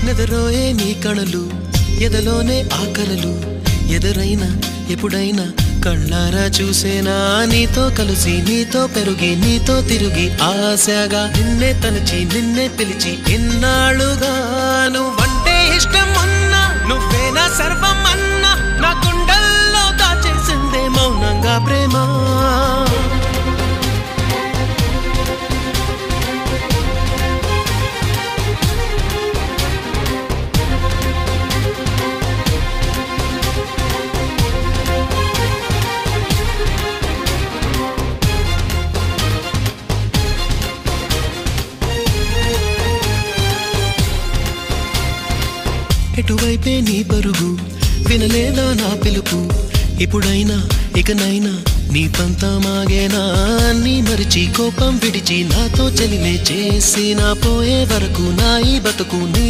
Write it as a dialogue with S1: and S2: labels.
S1: నెదరోయే నీ కణలు ఎదలోనే ఆకలలు ఎదురైనా ఎప్పుడైనా కళ్ళారా చూసేనా నీతో కలిసి నీతో పెరుగి నీతో తిరిగి ఆశగా నిన్నే తలచి నిన్నే పిలిచి ఇన్నాళ్ళుగా నువ్వంటే ఇష్టం అన్నా నువ్వేనా సర్వం అన్నా నా గుండెల్లో దాచేసిందే మౌనంగా ప్రేమ ఎటువైపే నీ పరుగు వినలేదా నా పిలుపు ఇప్పుడైనా ఇకనైనా నీ పంతమాగేనా నీ మరిచి కోపం విడిచి నాతో చెలిమే చేసి నా పోయే వరకు నా ఈ బతుకు నీ